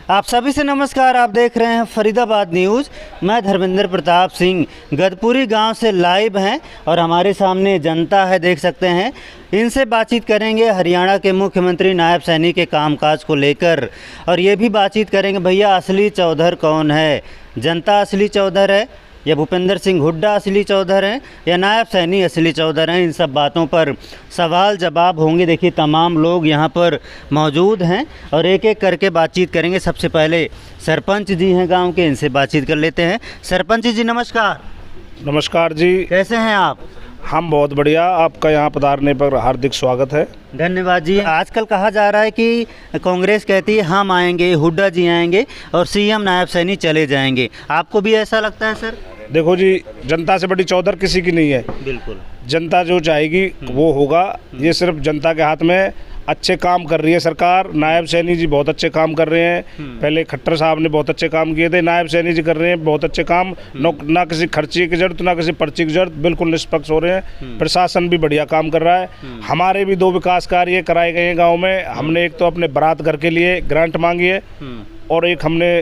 आप सभी से नमस्कार। आप देख रहे हैं फरीदाबाद न्यूज़। मैं धर्मेंद्र प्रताप सिंह गदपुरी गांव से लाइव हैं और हमारे सामने जनता है, देख सकते हैं। इनसे बातचीत करेंगे हरियाणा के मुख्यमंत्री नायब सैनी के कामकाज को लेकर, और ये भी बातचीत करेंगे भैया असली चौधर कौन है, जनता असली चौधर है या भूपेंद्र सिंह हुड्डा असली चौधर हैं या नायब सैनी असली चौधर हैं। इन सब बातों पर सवाल जवाब होंगे। देखिए तमाम लोग यहाँ पर मौजूद हैं और एक एक करके बातचीत करेंगे। सबसे पहले सरपंच जी हैं गांव के, इनसे बातचीत कर लेते हैं। सरपंच जी नमस्कार। नमस्कार जी। कैसे हैं आप? हम बहुत बढ़िया, आपका यहाँ पधारने पर हार्दिक स्वागत है। धन्यवाद जी। आजकल कहा जा रहा है कि कांग्रेस कहती है हम आएंगे, हुड्डा जी आएंगे और सीएम नायब सैनी चले जाएंगे। आपको भी ऐसा लगता है सर? देखो जी, जनता से बड़ी चौधर किसी की नहीं है। बिल्कुल, जनता जो चाहेगी वो होगा। ये सिर्फ जनता के हाथ में। अच्छे काम कर रही है सरकार। नायब सैनी जी बहुत अच्छे काम कर रहे हैं। पहले खट्टर साहब ने बहुत अच्छे काम किए थे, नायब सैनी जी कर रहे हैं बहुत अच्छे काम। ना किसी खर्चे की जरूरत, ना किसी पर्ची की जरूरत, बिल्कुल निष्पक्ष हो रहे हैं। प्रशासन भी बढ़िया काम कर रहा है। हमारे भी 2 विकास कार्य कराए गए हैं गाँव में। हमने एक तो अपने बारात घर के लिए ग्रांट मांगी है और एक हमने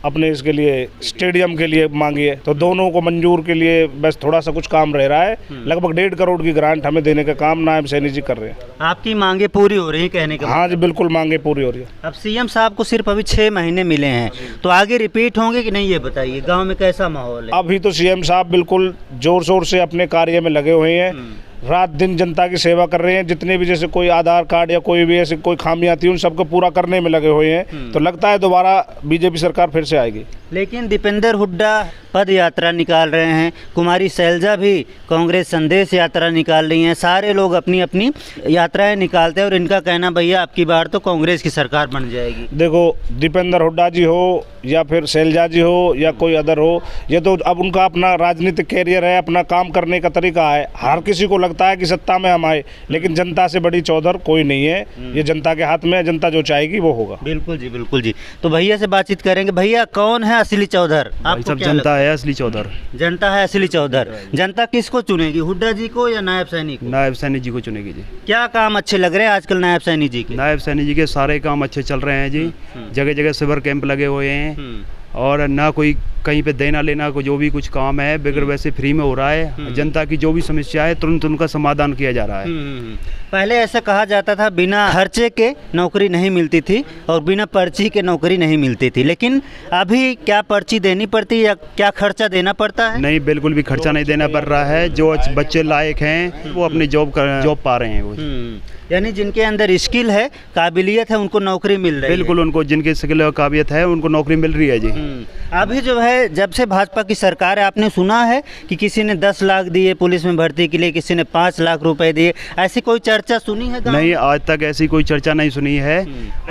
अपने इसके लिए स्टेडियम के लिए मांगी है। तो दोनों को मंजूर के लिए बस थोड़ा सा कुछ काम रह रहा है। लगभग 1.5 करोड़ की ग्रांट हमें देने का काम नायब सैनी जी कर रहे हैं। आपकी मांगे पूरी हो रही है कहने का? हाँ जी, बिल्कुल मांगे पूरी हो रही है। अब सीएम साहब को सिर्फ अभी 6 महीने मिले हैं, तो आगे रिपीट होंगे कि नहीं, ये बताइए। गांव में कैसा माहौल है? अभी तो सीएम साहब बिल्कुल जोर शोर से अपने कार्य में लगे हुए हैं। रात दिन जनता की सेवा कर रहे हैं। जितने भी जैसे कोई आधार कार्ड या कोई भी ऐसी कोई खामियां थी उन सबको पूरा करने में लगे हुए हैं। तो लगता है दोबारा बीजेपी सरकार फिर से आएगी। लेकिन दीपेंद्र हुड्डा पद यात्रा निकाल रहे हैं, कुमारी शैलजा भी कांग्रेस संदेश यात्रा निकाल रही हैं। सारे लोग अपनी अपनी यात्राएं निकालते हैं और इनका कहना भैया अब की बार तो कांग्रेस की सरकार बन जाएगी। देखो, दीपेंद्र हुड्डा जी हो या फिर शैलजा जी हो या कोई अदर हो, ये तो अब उनका अपना राजनीतिक कैरियर है, अपना काम करने का तरीका है। हर किसी को लगता है कि सत्ता में हम आए, लेकिन जनता से बड़ी चौधर कोई नहीं है। ये जनता के हाथ में है, जनता जो चाहेगी वो होगा। बिल्कुल जी, बिल्कुल जी। तो भैया से बातचीत करेंगे। भैया कौन है असली चौधर? सब जनता है असली चौधर। जनता है असली चौधर। जनता किसको चुनेगी, हुड्डा जी को या नायब सैनी को? नायब सैनी जी को चुनेगी जी। क्या काम अच्छे लग रहे हैं आजकल नायब सैनी जी के? नायब सैनी जी के सारे काम अच्छे चल रहे हैं जी। जगह जगह सिवर कैंप लगे हुए हैं और ना कोई कहीं पे देना लेना को जो भी कुछ काम है बगैर वैसे फ्री में हो रहा है। जनता की जो भी समस्या है तुरंत उनका समाधान किया जा रहा है। पहले ऐसा कहा जाता था बिना खर्चे के नौकरी नहीं मिलती थी और बिना पर्ची के नौकरी नहीं मिलती थी, लेकिन अभी क्या पर्ची देनी पड़ती है या क्या खर्चा देना पड़ता है? नहीं, बिल्कुल भी खर्चा नहीं देना पड़ रहा है। जो बच्चे लायक हैं वो अपनी जॉब पा रहे हैं। वो यानी जिनके अंदर स्किल है, काबिलियत है, उनको नौकरी मिल रही है। बिल्कुल, उनको जिनके स्किल और काबिलियत है उनको नौकरी मिल रही है जी। अभी जो है जब से भाजपा की सरकार है, आपने सुना है कि किसी ने 10 लाख दिए पुलिस में भर्ती के लिए, किसी ने 5 लाख रुपए दिए, ऐसी कोई चर्चा सुनी है? नहीं, आज तक ऐसी कोई चर्चा नहीं सुनी है।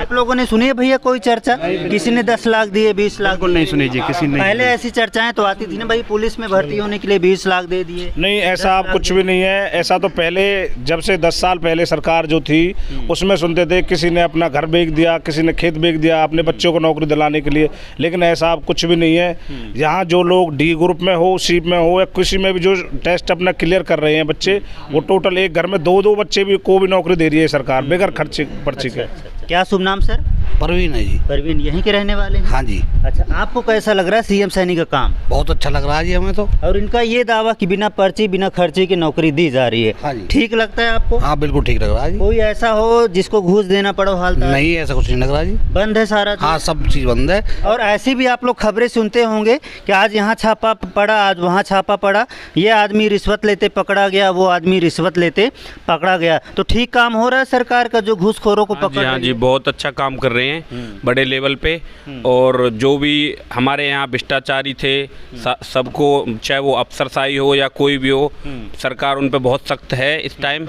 आप लोगों ने सुनी है भैया कोई चर्चा? किसी ने 10 लाख दिए, 20 लाख? बिल्कुल नहीं सुनी जी, किसी ने। पहले ऐसी चर्चाएं तो आती थी ना भाई, पुलिस में भर्ती होने के लिए 20 लाख दे दिए। नहीं, ऐसा कुछ भी नहीं है। ऐसा तो पहले जब से 10 साल पहले सरकार जो थी उसमें सुनते थे, किसी ने अपना घर बेच दिया, किसी ने खेत बेच दिया अपने बच्चों को नौकरी दिलाने के लिए। लेकिन ऐसा अब कुछ भी नहीं है। यहाँ जो लोग डी ग्रुप में हो, सी में हो या किसी में भी जो टेस्ट अपना क्लियर कर रहे हैं बच्चे, वो टोटल एक घर में 2-2 बच्चे भी को भी नौकरी दे रही है सरकार बगैर खर्चे पर्ची के। क्या शुभ नाम सर? परवीन है जी। परवीन यहीं के रहने वाले हैं? हाँ जी। अच्छा, आपको कैसा लग रहा है सीएम सैनी का काम? बहुत अच्छा लग रहा है जी हमें तो। और इनका ये दावा कि बिना पर्ची बिना खर्चे की नौकरी दी जा रही है, हाँ जी। ठीक लगता है आपको? हाँ बिल्कुल ठीक लग रहा है जी। कोई ऐसा हो जिसको घूस देना पड़ो हाल तक? नहीं, ऐसा कुछ नहीं लग रहा जी। बंद है सारा चीज़? हाँ, सब चीज़ बंद है। और ऐसी भी आप लोग खबरें सुनते होंगे कि आज यहाँ छापा पड़ा, आज वहाँ छापा पड़ा, ये आदमी रिश्वत लेते पकड़ा गया, वो आदमी रिश्वत लेते पकड़ा गया। तो ठीक काम हो रहा है सरकार का जो घूसखोरों को पकड़? हाँ जी, बहुत अच्छा काम कर रहे हैं बड़े लेवल पे। और जो भी हमारे यहाँ भ्रष्टाचारी थे सबको, चाहे वो अफसरशाही हो या कोई भी हो, सरकार उन पे बहुत सख्त है इस टाइम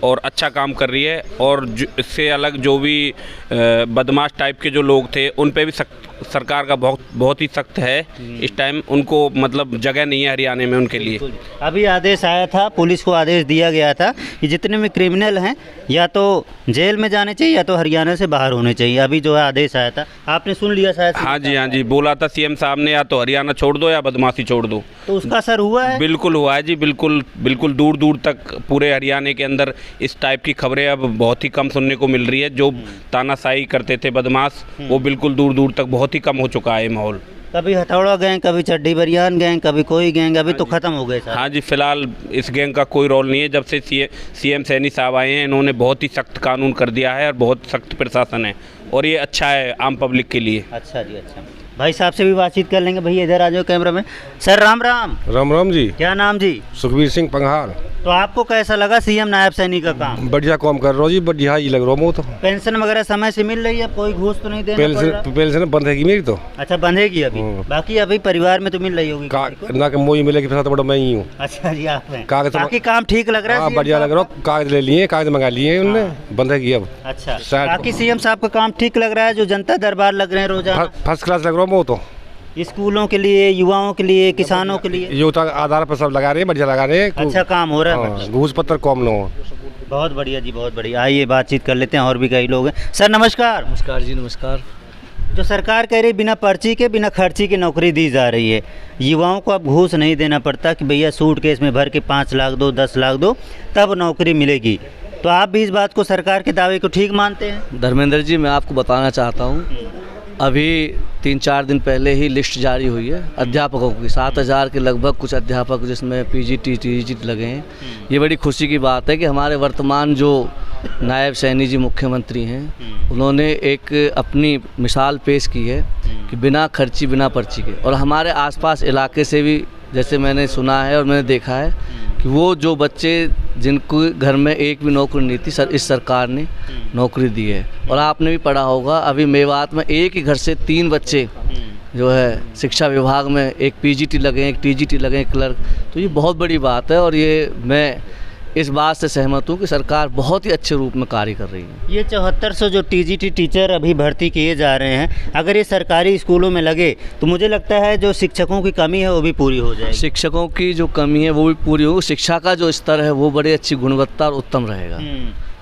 और अच्छा काम कर रही है। और इससे अलग जो भी बदमाश टाइप के जो लोग थे उन पे भी सरकार का बहुत ही सख्त है इस टाइम। उनको मतलब जगह नहीं है हरियाणा में उनके लिए। अभी आदेश आया था, पुलिस को आदेश दिया गया था कि जितने भी क्रिमिनल हैं या तो जेल में जाने चाहिए या तो हरियाणा से बाहर होने चाहिए। अभी अभी जो है आदेश आया था, आपने सुन लिया शायद? हाँ जी, हाँ जी, बोला था सीएम साहब ने या तो हरियाणा छोड़ दो या बदमाशी छोड़ दो। तो उसका असर हुआ है? बिल्कुल हुआ है जी, बिल्कुल बिल्कुल दूर दूर तक पूरे हरियाणा के अंदर इस टाइप की खबरें अब बहुत ही कम सुनने को मिल रही है। जो तानाशाही करते थे बदमाश, वो बिल्कुल दूर दूर तक बहुत ही कम हो चुका है माहौल। कभी हथौड़ा गैंग, कभी चड्डी बनियान गैंग, कभी कोई गैंग, अभी तो ख़त्म हो गए साहब। हाँ जी, फिलहाल इस गैंग का कोई रोल नहीं है। जब से सीएम सैनी साहब आए हैं, इन्होंने बहुत ही सख्त कानून कर दिया है और बहुत सख्त प्रशासन है, और ये अच्छा है आम पब्लिक के लिए। अच्छा जी, अच्छा। भाई साहब से भी बातचीत कर लेंगे। भैया इधर आ जाओ कैमरा में। सर राम राम। राम राम जी। क्या नाम जी? सुखबीर सिंह पंघाल। तो आपको कैसा लगा सीएम नायब सैनी का काम? बढ़िया काम कर रहा हूँ जी, बढ़िया ही लग रहा हूँ। तो पेंशन वगैरह समय से मिल रही है? कोई घूस तो नहीं देना पड़ रहा? पेंशन बंद है मेरी तो। अच्छा, बंधेगी अभी? बाकी अभी परिवार में तो मिल रही होगी किसी को? ना कि मोई मिलेगी, फिर तो बड़ा मैं ही हूँ। अच्छा जी, आप हैं। कागज बाकी काम ठीक लग रहा है? हाँ, CM बढ़िया साहब लग रहा हूँ। कागज ले लिए, कागज मंगा लिए उनने, बंद है अब। अच्छा, शायद- बाकी सीएम साहब का काम ठीक लग रहा है? जो जनता दरबार लग रहे हैं रोजाना, फर्स्ट क्लास लग रहा हूँ वो तो। स्कूलों के लिए, युवाओं के लिए, किसानों के लिए योजना आधार पर सब लगा रहे हैं, बढ़िया लगा रहे हैं। अच्छा काम हो रहा है? हाँ, घूस पत्थर कम न हो। बहुत बढ़िया जी, बहुत बढ़िया। आइए बातचीत कर लेते हैं, और भी कई लोग हैं। सर नमस्कार। नमस्कार जी, नमस्कार। जो सरकार कह रही है बिना पर्ची के, बिना खर्ची के नौकरी दी जा रही है, युवाओं को अब घूस नहीं देना पड़ता कि भैया सूटकेस में भर के 5 लाख दो, 10 लाख दो, तब नौकरी मिलेगी। तो आप भी इस बात को, सरकार के दावे को ठीक मानते हैं? धर्मेंद्र जी, मैं आपको बताना चाहता हूँ, अभी 3-4 दिन पहले ही लिस्ट जारी हुई है अध्यापकों की। 7,000 के लगभग कुछ अध्यापक, जिसमें पीजीटी टीजीटी लगे हैं। ये बड़ी खुशी की बात है कि हमारे वर्तमान जो नायब सैनी जी मुख्यमंत्री हैं, उन्होंने एक अपनी मिसाल पेश की है कि बिना खर्ची बिना पर्ची के। और हमारे आसपास इलाके से भी, जैसे मैंने सुना है और मैंने देखा है कि वो जो बच्चे जिनको घर में एक भी नौकरी नहीं थी, इस सरकार ने नौकरी दी है। और आपने भी पढ़ा होगा, अभी मेवात में एक ही घर से 3 बच्चे जो है शिक्षा विभाग में, एक पीजीटी लगे, एक टीजीटी लगे, एक क्लर्क। तो ये बहुत बड़ी बात है, और ये मैं इस बात से सहमत हूँ कि सरकार बहुत ही अच्छे रूप में कार्य कर रही है। ये 7400 जो टीजीटी टीचर अभी भर्ती किए जा रहे हैं, अगर ये सरकारी स्कूलों में लगे तो मुझे लगता है जो शिक्षकों की कमी है वो भी पूरी हो जाएगी। शिक्षकों की जो कमी है वो भी पूरी होगी, शिक्षा का जो स्तर है वो बड़ी अच्छी गुणवत्ता और उत्तम रहेगा।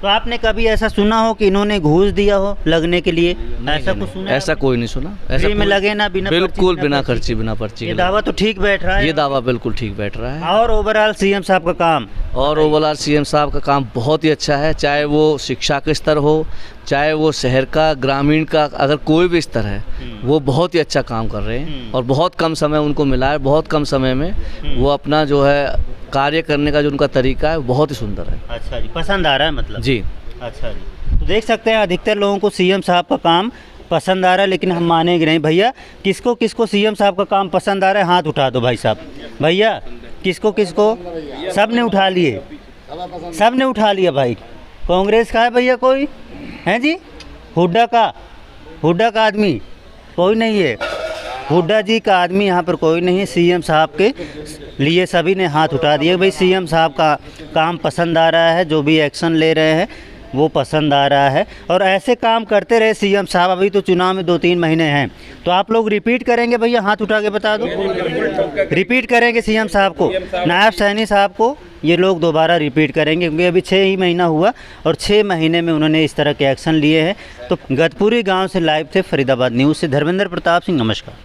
तो आपने कभी ऐसा सुना हो कि इन्होंने घूस दिया हो लगने के लिए? ऐसा कुछ सुना है? ऐसा कोई नहीं सुना। ऐसा फ्री में लगे ना, बिना बिल्कुल बिना पर्ची? खर्ची बिना पर्ची ये के दावा तो ठीक बैठ रहा है? ये दावा बिल्कुल ठीक बैठ रहा है। और ओवरऑल सीएम साहब का काम? और ओवरऑल सीएम साहब का काम बहुत ही अच्छा है, चाहे वो शिक्षा का स्तर हो, चाहे वो शहर का, ग्रामीण का, अगर कोई भी स्तर है, वो बहुत ही अच्छा काम कर रहे हैं। और बहुत कम समय उनको मिला है, बहुत कम समय में वो अपना जो है कार्य करने का जो उनका तरीका है बहुत ही सुंदर है। अच्छा जी, पसंद आ रहा है मतलब? जी। अच्छा जी, तो देख सकते हैं अधिकतर लोगों को सीएम साहब का काम पसंद आ रहा है, लेकिन हम मानेंगे नहीं। भैया किसको किसको सीएम साहब का काम पसंद आ रहा है? हाथ उठा दो भाई साहब। भैया किसको किसको? सब ने उठा लिए, सब ने उठा लिया भाई। कांग्रेस का है भैया कोई? हैं जी? हुड्डा का आदमी कोई नहीं है? हुड्डा जी का आदमी यहाँ पर कोई नहीं है। सीएम साहब के लिए सभी ने हाथ उठा दिए। भाई सीएम साहब का काम पसंद आ रहा है, जो भी एक्शन ले रहे हैं वो पसंद आ रहा है, और ऐसे काम करते रहे सीएम साहब। अभी तो चुनाव में 2-3 महीने हैं, तो आप लोग रिपीट करेंगे? भैया हाथ उठा के बता दो, रिपीट करेंगे सीएम साहब को, नायब सैनी साहब को? ये लोग दोबारा रिपीट करेंगे, क्योंकि अभी 6 ही महीना हुआ और 6 महीने में उन्होंने इस तरह के एक्शन लिए हैं। तो गदपुरी गाँव से लाइव थे फरीदाबाद न्यूज़ से धर्मेंद्र प्रताप सिंह, नमस्कार।